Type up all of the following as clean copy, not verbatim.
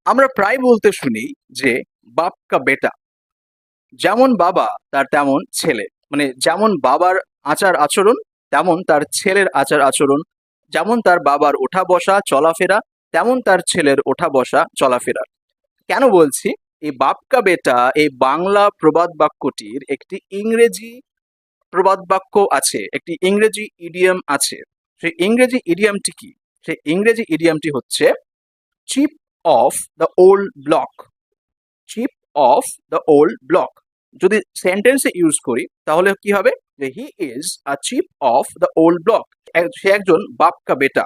আমরা প্রায় বলতে শুনি যে বাপ কা বেটা, যেমন বাবা তার তেমন ছেলে। মানে যেমন বাবার আচার আচরণ তেমন তার ছেলের আচার আচরণ, যেমন তার বাবার ওঠা বসা চলাফেরা তেমন তার ছেলের ওঠা বসা চলাফেরা। কেন বলছি? এই বাপ কা বেটা এই বাংলা প্রবাদ বাক্যটির একটি ইংরেজি প্রবাদ বাক্য আছে, একটি ইংরেজি ইডিয়ম আছে। সেই ইংরেজি ইডিয়মটি কি? সেই ইংরেজি ইডিয়মটি হচ্ছে chip of the old block. চিপ অফ দ্য ওল্ড ব্লক যদি সেন্টেন্সে ইউজ করি তাহলে কি হবে? যে he is a chip of the old block, সে একজন বাপ কা বেটা।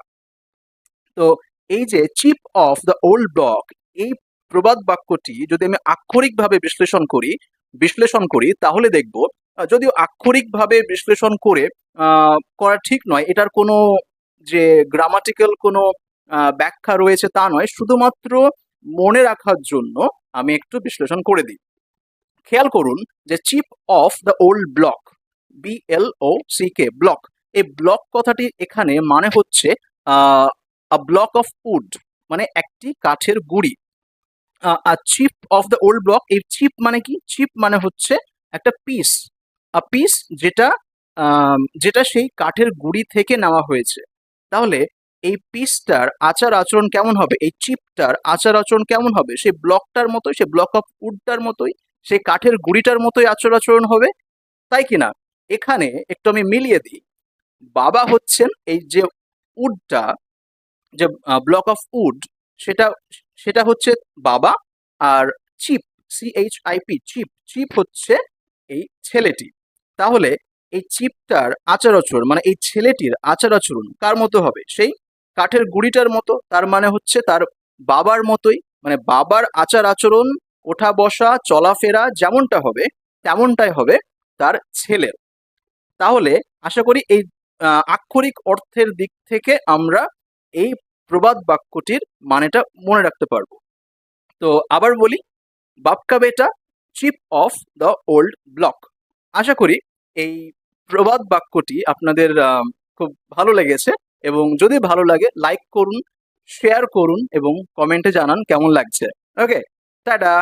তো এই যে chip of the old block, এই প্রবাদ বাক্যটি যদি আমি আক্ষরিকভাবে বিশ্লেষণ করি তাহলে দেখব, যদিও আক্ষরিকভাবে বিশ্লেষণ করা ঠিক নয়, এটার কোনো যে গ্রামাটিক্যাল কোনো ব্যাখ্যা রয়েছে তা নয়, শুধুমাত্র মনে রাখার জন্য আমি একটু বিশ্লেষণ করে দিই। খেয়াল করুন যে chip of the old block, BLOCK, block, এই ব্লক কথাটি এখানে মানে হচ্ছে আ ব্লক অফ উড, মানে একটি কাঠের গুঁড়ি। আর chip of the old block, এই চিপ মানে কি? চিপ মানে হচ্ছে একটা পিস, পিস যেটা যেটা সেই কাঠের গুঁড়ি থেকে নেওয়া হয়েছে। তাহলে এই পিসটার আচার আচরণ কেমন হবে? এই চিপটার আচার আচরণ কেমন হবে? সেই ব্লকটার মতোই, সেই ব্লক অফ উডটার মতোই, সেই কাঠের গুঁড়িটার মতোই আচার আচরণ হবে, তাই কিনা? এখানে একটু আমি মিলিয়ে দিই। বাবা হচ্ছেন এই যে উডটা, যে ব্লক অফ উড, সেটা সেটা হচ্ছে বাবা। আর চিপ, CHIP, চিপ, চিপ হচ্ছে এই ছেলেটি। তাহলে এই চিপটার আচার আচরণ মানে এই ছেলেটির আচার আচরণ কার মতো হবে? সেই কাঠের গুঁড়িটার মতো। তার মানে হচ্ছে তার বাবার মতোই, মানে বাবার আচার আচরণ, ওঠা বসা চলাফেরা যেমনটা হবে তেমনটাই হবে তার ছেলের। তাহলে আশা করি এই আক্ষরিক অর্থের দিক থেকে আমরা এই প্রবাদ বাক্যটির মানেটা মনে রাখতে পারবো। তো আবার বলি, বাপ কা বেটা, chip of the old block. আশা করি এই প্রবাদ বাক্যটি আপনাদের খুব ভালো লেগেছে, এবং যদি ভালো লাগে লাইক করুন, শেয়ার করুন এবং কমেন্টে জানান কেমন লাগছে। ওকে, টাটা।